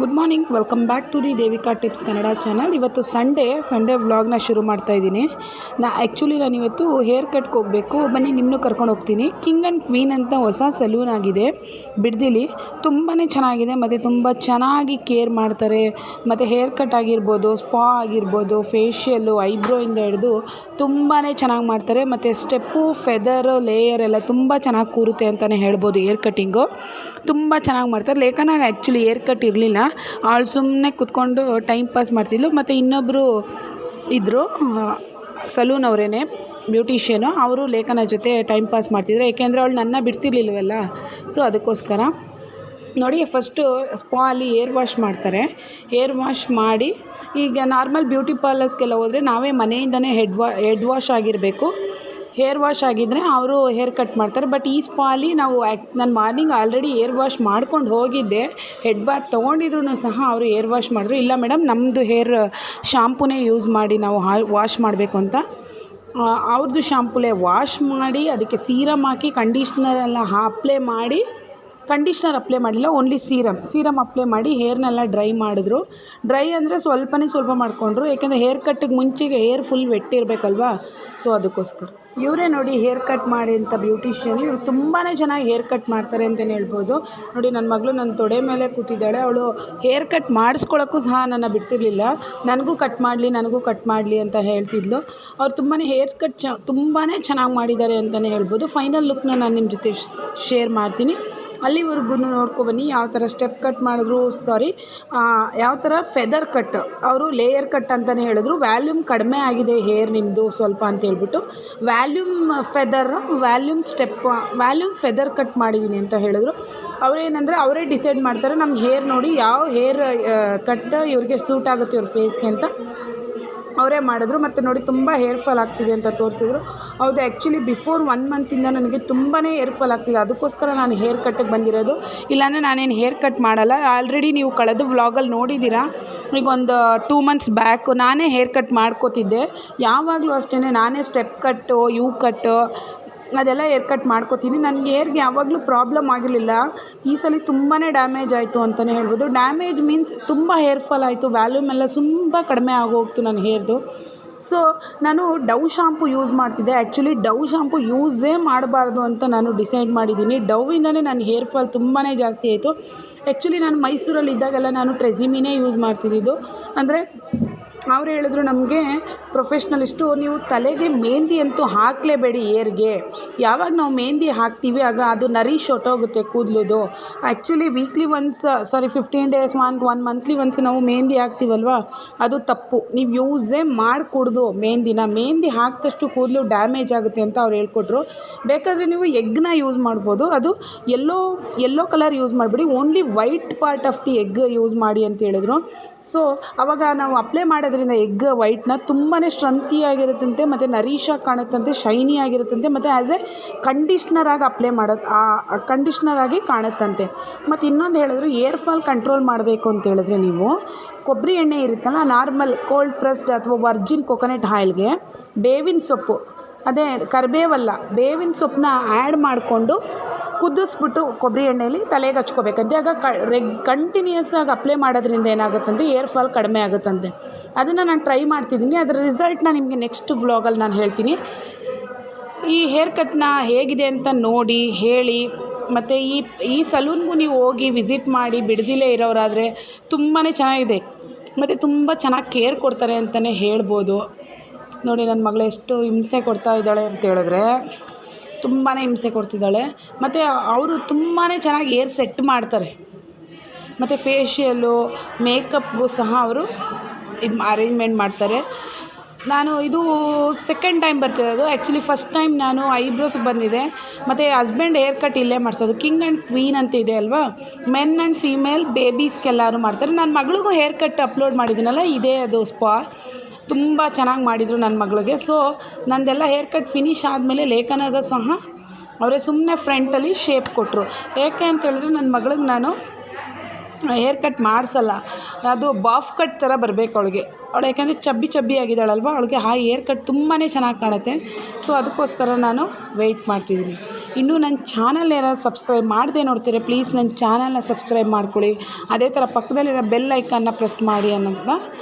Good morning, welcome back to the Devika tips Kannada channel. ಇವತ್ತು Sunday ವ್ಲಾಗ್ನ ಶುರು ಮಾಡ್ತಾ ಇದ್ದೀನಿ. ನಾನು ಇವತ್ತು ಹೇರ್ ಕಟ್ಗೆ ಹೋಗಬೇಕು. ಬನ್ನಿ ನಿಮ್ಮನ್ನು ಕರ್ಕೊಂಡು ಹೋಗ್ತೀನಿ. ಕಿಂಗ್ ಆ್ಯಂಡ್ ಕ್ವೀನ್ ಅಂತ ಹೊಸ ಸಲೂನ್ ಆಗಿದೆ ಬಿಡದಿಲಿ. ತುಂಬಾ ಚೆನ್ನಾಗಿದೆ ಮತ್ತು ತುಂಬ ಚೆನ್ನಾಗಿ ಕೇರ್ ಮಾಡ್ತಾರೆ. ಮತ್ತು ಹೇರ್ ಕಟ್ ಆಗಿರ್ಬೋದು, ಸ್ಪಾ ಆಗಿರ್ಬೋದು, ಫೇಶಿಯಲ್ಲು, ಐಬ್ರೋಯಿಂದ ಹಿಡಿದು ತುಂಬಾ ಚೆನ್ನಾಗಿ ಮಾಡ್ತಾರೆ. ಮತ್ತು ಸ್ಟೆಪ್ಪು, ಫೆದರು, ಲೇಯರ್ ಎಲ್ಲ ತುಂಬ ಚೆನ್ನಾಗಿ ಕೂರುತ್ತೆ ಅಂತಲೇ ಹೇಳ್ಬೋದು. ಹೇರ್ ಕಟ್ಟಿಂಗು ತುಂಬ ಚೆನ್ನಾಗಿ ಮಾಡ್ತಾರೆ. ಲೇಖನಾಗ ಆ್ಯಕ್ಚುಲಿ ಹೇರ್ ಕಟ್ ಇರಲಿಲ್ಲ, ಅವಳು ಸುಮ್ಮನೆ ಕೂತ್ಕೊಂಡು ಟೈಮ್ ಪಾಸ್ ಮಾಡ್ತಿದ್ಲು. ಮತ್ತು ಇನ್ನೊಬ್ಬರು ಇದ್ದರು, ಸಲೂನ್ ಅವರೇನೆ, ಬ್ಯೂಟಿಷಿಯನು. ಅವರು ಲೇಖನ ಜೊತೆ ಟೈಮ್ ಪಾಸ್ ಮಾಡ್ತಿದ್ರು, ಏಕೆಂದರೆ ಅವಳು ನನ್ನ ಬಿಡ್ತಿರ್ಲಿಲ್ವಲ್ಲ. ಸೊ ಅದಕ್ಕೋಸ್ಕರ ನೋಡಿ, ಫಸ್ಟು ಸ್ಪಾ ಅಲ್ಲಿ ಏರ್ ವಾಶ್ ಮಾಡ್ತಾರೆ. ಏರ್ ವಾಶ್ ಮಾಡಿ, ಈಗ ನಾರ್ಮಲ್ ಬ್ಯೂಟಿ ಪಾರ್ಲರ್ಸ್ಗೆಲ್ಲ ಹೋದರೆ ನಾವೇ ಮನೆಯಿಂದನೇ ಹೆಡ್ ವಾಶ್ ಆಗಿರಬೇಕು. ಹೇರ್ ವಾಶ್ ಆಗಿದ್ದರೆ ಅವರು ಹೇರ್ ಕಟ್ ಮಾಡ್ತಾರೆ. ಬಟ್ ಈ ಸ್ಪಾಲಿ ನಾನು ಮಾರ್ನಿಂಗ್ ಆಲ್ರೆಡಿ ಏರ್ ವಾಶ್ ಮಾಡ್ಕೊಂಡು ಹೋಗಿದ್ದೆ. ಹೆಡ್ ಬಾತ್ ತೊಗೊಂಡಿದ್ರು ಸಹ ಅವರು ಏರ್ ವಾಶ್ ಮಾಡಿದ್ರು. ಇಲ್ಲ ಮೇಡಮ್, ನಮ್ಮದು ಹೇರ್ ಶಾಂಪೂನೇ ಯೂಸ್ ಮಾಡಿ ನಾವು ವಾಶ್ ಮಾಡಬೇಕು ಅಂತ. ಅವ್ರದ್ದು ಶಾಂಪೂಲೇ ವಾಶ್ ಮಾಡಿ, ಅದಕ್ಕೆ ಸೀರಮ್ ಹಾಕಿ, ಕಂಡೀಷ್ನರೆಲ್ಲ ಕಂಡೀಷ್ನರ್ ಅಪ್ಲೈ ಮಾಡಿಲ್ಲ, ಓನ್ಲಿ ಸೀರಮ್ ಅಪ್ಲೈ ಮಾಡಿ ಹೇರ್ನೆಲ್ಲ ಡ್ರೈ ಮಾಡಿದ್ರು. ಡ್ರೈ ಅಂದರೆ ಸ್ವಲ್ಪ ಮಾಡಿಕೊಂಡ್ರು, ಏಕೆಂದರೆ ಹೇರ್ ಕಟ್ಟಿಗೆ ಮುಂಚೆಗೆ ಹೇರ್ ಫುಲ್ ವೆಟ್ ಇರಬೇಕಲ್ವಾ. ಸೊ ಅದಕ್ಕೋಸ್ಕರ ಇವರೇ ನೋಡಿ ಹೇರ್ ಕಟ್ ಮಾಡಿ ಅಂತ ಬ್ಯೂಟಿಷಿಯನ್. ಇವರು ತುಂಬಾ ಚೆನ್ನಾಗಿ ಹೇರ್ ಕಟ್ ಮಾಡ್ತಾರೆ ಅಂತಲೇ ಹೇಳ್ಬೋದು. ನೋಡಿ, ನನ್ನ ಮಗಳು ನನ್ನ ತೊಡೆ ಮೇಲೆ ಕೂತಿದ್ದಾಳೆ. ಅವಳು ಹೇರ್ ಕಟ್ ಮಾಡಿಸ್ಕೊಳ್ಳೋಕ್ಕೂ ಸಹ ನನ್ನ ಬಿಡ್ತಿರ್ಲಿಲ್ಲ. ನನಗೂ ಕಟ್ ಮಾಡಲಿ ಅಂತ ಹೇಳ್ತಿದ್ಲು. ಅವ್ರು ಹೇರ್ ಕಟ್ ತುಂಬಾ ಚೆನ್ನಾಗಿ ಮಾಡಿದ್ದಾರೆ ಅಂತಲೇ ಹೇಳ್ಬೋದು. ಫೈನಲ್ ಲುಕ್ನ ನಾನು ನಿಮ್ಮ ಜೊತೆ ಶೇರ್ ಮಾಡ್ತೀನಿ. ಅಲ್ಲಿವರೆಗೂ ನೋಡ್ಕೊಬನ್ನಿ ಯಾವ ಥರ ಸ್ಟೆಪ್ ಕಟ್ ಮಾಡಿದ್ರು, ಯಾವ ಥರ ಫೆದರ್ ಕಟ್. ಅವರು ಲೇಯರ್ ಕಟ್ ಅಂತಲೇ ಹೇಳಿದ್ರು. ವ್ಯಾಲ್ಯೂಮ್ ಕಡಿಮೆ ಆಗಿದೆ ಹೇರ್ ನಿಮ್ಮದು ಸ್ವಲ್ಪ ಅಂತ ಹೇಳ್ಬಿಟ್ಟು ವ್ಯಾಲ್ಯೂಮ್ ಫೆದರ್ ಕಟ್ ಮಾಡಿದ್ದೀನಿ ಅಂತ ಹೇಳಿದ್ರು. ಅವರೇ ಡಿಸೈಡ್ ಮಾಡ್ತಾರೆ ನಮ್ಮ ಹೇರ್ ನೋಡಿ, ಯಾವ ಹೇರ್ ಕಟ್ ಇವ್ರಿಗೆ ಸೂಟ್ ಆಗುತ್ತೆ ಇವ್ರ ಫೇಸ್ಗೆ ಅಂತ ಅವರೇ ಮಾಡಿದ್ರು. ಮತ್ತು ನೋಡಿ, ತುಂಬ ಹೇರ್ ಫಾಲ್ ಆಗ್ತಿದೆ ಅಂತ ತೋರಿಸಿದ್ರು. ಹೌದು, ಆ್ಯಕ್ಚುಲಿ ಬಿಫೋರ್ 1 ಮಂತಿಂದ ನನಗೆ ತುಂಬಾ ಹೇರ್ ಫಾಲ್ ಆಗ್ತಿದೆ. ಅದಕ್ಕೋಸ್ಕರ ನಾನು ಹೇರ್ ಕಟ್ಟಿಗೆ ಬಂದಿರೋದು. ಇಲ್ಲಾಂದರೆ ನಾನೇನು ಹೇರ್ ಕಟ್ ಮಾಡಲ್ಲ. ಆಲ್ರೆಡಿ ನೀವು ಕಳೆದ ವ್ಲಾಗಲ್ಲಿ ನೋಡಿದ್ದೀರಾ. ಈಗ ಒಂದು 2 ಮಂತ್ಸ್ ಬ್ಯಾಕು ನಾನೇ ಹೇರ್ ಕಟ್ ಮಾಡ್ಕೋತಿದ್ದೆ. ಯಾವಾಗಲೂ ಅಷ್ಟೇ, ನಾನೇ ಸ್ಟೆಪ್ ಕಟ್ಟು, ಯು ಕಟ್ಟು ಅದೆಲ್ಲ ಹೇರ್ ಕಟ್ ಮಾಡ್ಕೋತೀನಿ. ನನಗೆ ಹೇರ್ಗೆ ಯಾವಾಗಲೂ ಪ್ರಾಬ್ಲಮ್ ಆಗಿರಲಿಲ್ಲ. ಈ ಸಲ ತುಂಬಾ ಡ್ಯಾಮೇಜ್ ಆಯಿತು ಅಂತಲೇ ಹೇಳ್ಬೋದು. ಡ್ಯಾಮೇಜ್ ಮೀನ್ಸ್ ತುಂಬ ಹೇರ್ ಫಾಲ್ ಆಯಿತು. ವ್ಯಾಲ್ಯೂಮ್ ಎಲ್ಲ ತುಂಬ ಕಡಿಮೆ ಆಗೋಗ್ತು ನನ್ನ ಹೇರ್ದು. ಸೊ ನಾನು ಡವ್ ಶಾಂಪು ಯೂಸ್ ಮಾಡ್ತಿದ್ದೆ. ಆ್ಯಕ್ಚುಲಿ ಡವ್ ಶಾಂಪು ಯೂಸೇ ಮಾಡಬಾರ್ದು ಅಂತ ನಾನು ಡಿಸೈಡ್ ಮಾಡಿದ್ದೀನಿ. ಡವ್ವಿಂದಲೇ ನನ್ನ ಹೇರ್ ಫಾಲ್ ತುಂಬಾ ಜಾಸ್ತಿ ಆಯಿತು. ಆ್ಯಕ್ಚುಲಿ ನಾನು ಮೈಸೂರಲ್ಲಿ ಇದ್ದಾಗೆಲ್ಲ ನಾನು ಟ್ರೆಸಿಮಿನೇ ಯೂಸ್ ಮಾಡ್ತಿದ್ದಿದ್ದು. ಅಂದರೆ ಅವ್ರು ಹೇಳಿದ್ರು ನಮಗೆ, ಪ್ರೊಫೆಷ್ನಲಿಸ್ಟು, ನೀವು ತಲೆಗೆ ಮೆಹಂದಿ ಅಂತೂ ಹಾಕಲೇಬೇಡಿ ಹೇರ್ಗೆ. ಯಾವಾಗ ನಾವು ಮೆಹಂದಿ ಹಾಕ್ತೀವಿ ಆಗ ಅದು ನರಿಶ್ ಹೊಟ್ಟೋಗುತ್ತೆ ಕೂದಲುದು. Actually weekly once 15 days 1 monthly once ನಾವು ಮೆಹಂದಿ ಹಾಕ್ತೀವಲ್ವ, ಅದು ತಪ್ಪು. ನೀವು ಯೂಸೇ ಮಾಡಿಕೊಡ್ದು ಮೆಹಂದಿ ಹಾಕಿದಷ್ಟು ಕೂದಲು ಡ್ಯಾಮೇಜ್ ಆಗುತ್ತೆ ಅಂತ ಅವ್ರು ಹೇಳ್ಕೊಟ್ರು. ಬೇಕಾದರೆ ನೀವು ಎಗ್ನ ಯೂಸ್ ಮಾಡ್ಬೋದು. ಅದು ಯೆಲ್ಲೋ ಕಲರ್ ಯೂಸ್ ಮಾಡಿಬಿಡಿ, only white part of the egg use ಮಾಡಿ ಅಂತ ಹೇಳಿದ್ರು. ಸೊ ಆವಾಗ ನಾವು ಅಪ್ಲೈ ಮಾಡೋದ್ರಿಂದ ಎಗ್ ವೈಟ್ನ ತುಂಬಾ ಸ್ಟ್ರೆಂತಿಯಾಗಿರುತ್ತಂತೆ, ಮತ್ತು ನರೀಶಾಗಿ ಕಾಣುತ್ತಂತೆ, ಶೈನಿ ಆಗಿರುತ್ತಂತೆ, ಮತ್ತು ಆ್ಯಸ್ ಎ ಕಂಡೀಷ್ನರ್ ಆಗಿ ಕಾಣುತ್ತಂತೆ. ಮತ್ತು ಇನ್ನೊಂದು ಹೇಳಿದ್ರು, ಏರ್ ಫಾಲ್ ಕಂಟ್ರೋಲ್ ಮಾಡಬೇಕು ಅಂತ ಹೇಳಿದ್ರೆ ನೀವು ಕೊಬ್ಬರಿ ಎಣ್ಣೆ ಇರುತ್ತಲ್ಲ, ನಾರ್ಮಲ್ ಕೋಲ್ಡ್ ಪ್ರೆಸ್ಡ್ ಅಥವಾ ವರ್ಜಿನ್ ಕೊಕೊನಟ್ ಆಯಿಲ್ಗೆ ಬೇವಿನ ಸೊಪ್ಪು, ಅದೇ ಕರಿಬೇವಲ್ಲ, ಬೇವಿನ ಸೊಪ್ಪನ್ನ ಆ್ಯಡ್ ಮಾಡಿಕೊಂಡು ಕುದಿಸ್ಬಿಟ್ಟು ಕೊಬ್ಬರಿ ಎಣ್ಣೆಯಲ್ಲಿ ತಲೆಗೆ ಹಚ್ಕೋಬೇಕಂತೆ. ಆಗ ಕಂಟಿನ್ಯೂಸ್ ಆಗಿ ಅಪ್ಲೈ ಮಾಡೋದ್ರಿಂದ ಏನಾಗುತ್ತಂತೆ, ಏರ್ ಫಾಲ್ ಕಡಿಮೆ ಆಗುತ್ತಂತೆ. ಅದನ್ನು ನಾನು ಟ್ರೈ ಮಾಡ್ತಿದ್ದೀನಿ. ಅದರ ರಿಸಲ್ಟ್ನ ನಿಮಗೆ ನೆಕ್ಸ್ಟ್ ವ್ಲಾಗಲ್ಲಿ ನಾನು ಹೇಳ್ತೀನಿ. ಈ ಹೇರ್ ಕಟ್ನ ಹೇಗಿದೆ ಅಂತ ನೋಡಿ ಹೇಳಿ. ಮತ್ತು ಈ ಸಲೂನ್ಗೂ ನೀವು ಹೋಗಿ ವಿಸಿಟ್ ಮಾಡಿ, ಬಿಡದಿಲೇ ಇರೋರಾದರೆ ತುಂಬಾ ಚೆನ್ನಾಗಿದೆ. ಮತ್ತು ತುಂಬ ಚೆನ್ನಾಗಿ ಕೇರ್ ಕೊಡ್ತಾರೆ ಅಂತಲೇ ಹೇಳ್ಬೋದು. ನೋಡಿ, ನನ್ನ ಮಗಳು ಎಷ್ಟು ಹಿಂಸೆ ಕೊಡ್ತಾ ಇದ್ದಾಳೆ ಅಂತ ಹೇಳಿದ್ರೆ, ತುಂಬಾ ಹಿಂಸೆ ಕೊಡ್ತಿದ್ದಾಳೆ. ಮತ್ತು ಅವರು ತುಂಬಾ ಚೆನ್ನಾಗಿ ಹೇರ್ ಸೆಟ್ ಮಾಡ್ತಾರೆ. ಮತ್ತು ಫೇಶಿಯಲ್ಲು, ಮೇಕಪ್ಗೂ ಸಹ ಅವರು ಅರೇಂಜ್ಮೆಂಟ್ ಮಾಡ್ತಾರೆ. ಇದು ಸೆಕೆಂಡ್ ಟೈಮ್ ಬರ್ತಿರೋದು. ಆ್ಯಕ್ಚುಲಿ ಫಸ್ಟ್ ಟೈಮ್ ನಾನು ಐಬ್ರೋಸ್ಗೆ ಬಂದಿದ್ದೆ. ಮತ್ತು ಹಸ್ಬೆಂಡ್ ಹೇರ್ ಕಟ್ ಇಲ್ಲೇ ಮಾಡಿಸೋದು. ಕಿಂಗ್ ಆ್ಯಂಡ್ ಕ್ವೀನ್ ಅಂತ ಇದೆ ಅಲ್ವಾ, ಮೆನ್ ಆ್ಯಂಡ್ ಫೀಮೇಲ್ ಬೇಬೀಸ್ಗೆಲ್ಲರೂ ಮಾಡ್ತಾರೆ. ನನ್ನ ಮಗಳಿಗೂ ಹೇರ್ ಕಟ್ ಅಪ್ಲೋಡ್ ಮಾಡಿದ್ದೀನಲ್ಲ, ಇದೇ ಅದು ಸ್ಪಾ. ತುಂಬ ಚೆನ್ನಾಗಿ ಮಾಡಿದರು ನನ್ನ ಮಗಳಿಗೆ. ಸೊ ನಂದೆಲ್ಲ ಹೇರ್ ಕಟ್ ಫಿನಿಶ್ ಆದಮೇಲೆ ಲೇಖನಾಗ ಸಹ ಅವರೇ ಸುಮ್ಮನೆ ಫ್ರಂಟಲ್ಲಿ ಶೇಪ್ ಕೊಟ್ಟರು. ಏಕೆ ಅಂತ ಹೇಳಿದ್ರೆ, ನನ್ನ ಮಗಳಿಗೆ ನಾನು ಹೇರ್ ಕಟ್ ಮಾಡಿಸಲ್ಲ, ಅದು ಬಾಫ್ ಕಟ್ ಥರ ಬರಬೇಕು ಅವಳಿಗೆ. ಅವಳು ಯಾಕಂದರೆ ಚಬ್ಬಿ ಆಗಿದ್ದಾಳಲ್ವ, ಅವಳಿಗೆ ಆ ಹೇರ್ ಕಟ್ ತುಂಬಾ ಚೆನ್ನಾಗಿ ಕಾಣುತ್ತೆ. ಸೊ ಅದಕ್ಕೋಸ್ಕರ ನಾನು ವೆಯ್ಟ್ ಮಾಡ್ತಿದ್ದೀನಿ. ಇನ್ನೂ ನನ್ನ ಚಾನಲ್ ಯಾರಾದ್ರು ಸಬ್ಸ್ಕ್ರೈಬ್ ಮಾಡದೆ ನೋಡ್ತೀರಾ, ಪ್ಲೀಸ್ ನನ್ನ ಚಾನಲ್ನ ಸಬ್ಸ್ಕ್ರೈಬ್ ಮಾಡ್ಕೊಳ್ಳಿ. ಅದೇ ಥರ ಪಕ್ಕದಲ್ಲಿರೋ ಬೆಲ್ ಐಕನ್ನ ಪ್ರೆಸ್ ಮಾಡಿ ಅನ್ನೋದನ್ನ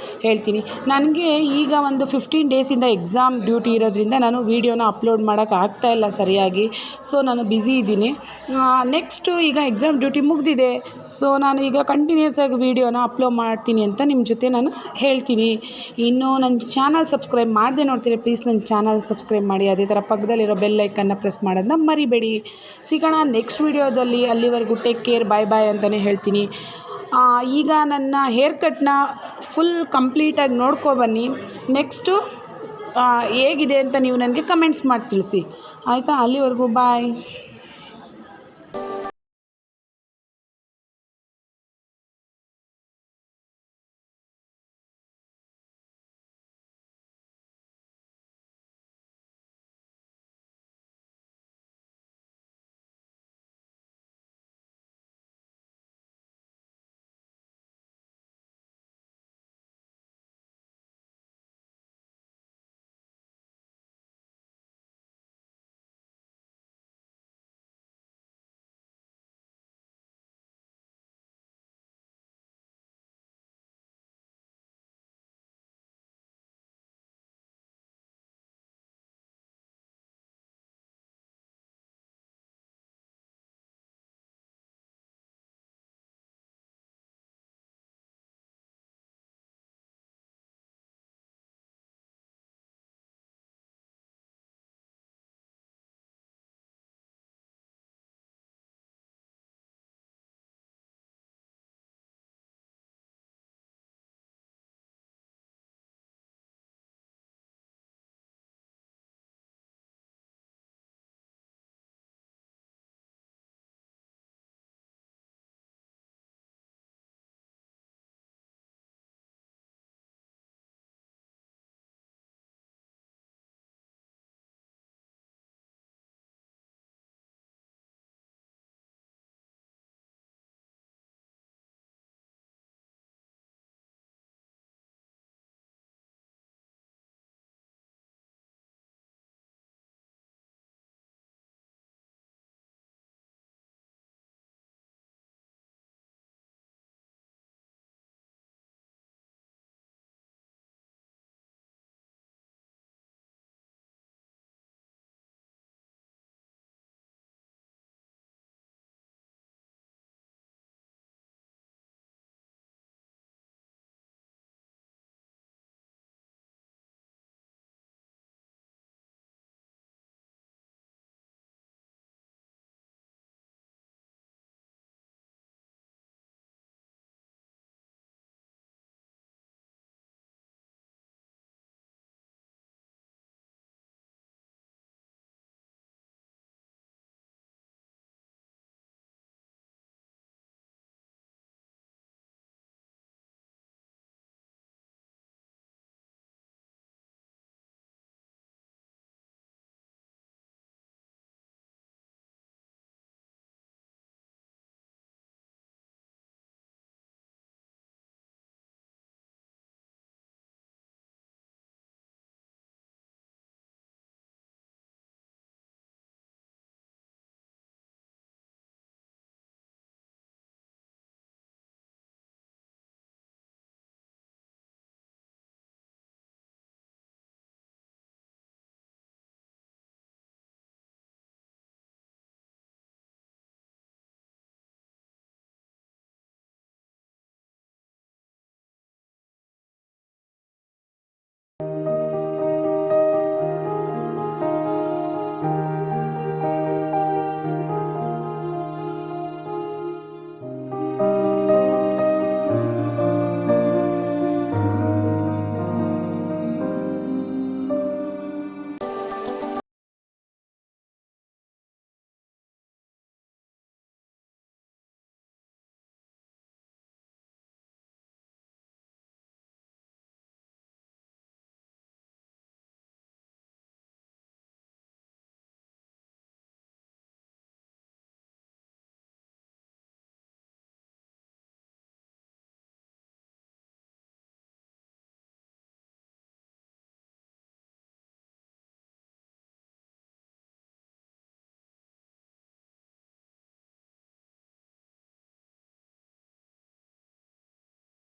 ಹೇಳ್ತೀನಿ. ನನಗೆ ಈಗ ಒಂದು 15 ಡೇಸಿಂದ ಎಕ್ಸಾಮ್ ಡ್ಯೂಟಿ ಇರೋದ್ರಿಂದ ನಾನು ವೀಡಿಯೋನ ಅಪ್ಲೋಡ್ ಮಾಡೋಕ್ಕೆ ಆಗ್ತಾಯಿಲ್ಲ ಸರಿಯಾಗಿ. ಸೊ ನಾನು ಬ್ಯುಸಿ ಇದ್ದೀನಿ. ನೆಕ್ಸ್ಟು ಈಗ ಎಕ್ಸಾಮ್ ಡ್ಯೂಟಿ ಮುಗಿದಿದೆ. ಸೊ ನಾನು ಈಗ ಕಂಟಿನ್ಯೂಸ್ ಆಗಿ ವೀಡಿಯೋನ ಅಪ್ಲೋಡ್ ಮಾಡ್ತೀನಿ ಅಂತ ನಿಮ್ಮ ಜೊತೆ ನಾನು ಹೇಳ್ತೀನಿ. ಇನ್ನೂ ನನ್ನ ಚಾನಲ್ ಸಬ್ಸ್ಕ್ರೈಬ್ ಮಾಡದೆ ನೋಡ್ತೀರಾ, ಪ್ಲೀಸ್ ನನ್ನ ಚಾನಲ್ ಸಬ್ಸ್ಕ್ರೈಬ್ ಮಾಡಿ. ಅದೇ ಥರ ಪಕ್ಕದಲ್ಲಿರೋ ಬೆಲ್ ಐಕನ್ನ ಪ್ರೆಸ್ ಮಾಡೋದನ್ನ ಮರಿಬೇಡಿ. ಸಿಗೋಣ ನೆಕ್ಸ್ಟ್ ವೀಡಿಯೋದಲ್ಲಿ. ಅಲ್ಲಿವರೆಗೂ ಟೇಕ್ ಕೇರ್, ಬಾಯ್ ಅಂತಲೇ ಹೇಳ್ತೀನಿ. ಈಗ ನನ್ನ ಹೇರ್ ಕಟ್ನ ಫುಲ್ ಕಂಪ್ಲೀಟಾಗಿ ನೋಡ್ಕೊಬನ್ನಿ. ನೆಕ್ಸ್ಟು ಹೇಗಿದೆ ಅಂತ ನೀವು ನನಗೆ ಕಮೆಂಟ್ಸ್ ಮಾಡಿ ತಿಳಿಸಿ, ಆಯಿತಾ? ಅಲ್ಲಿವರೆಗೂ ಬಾಯ್.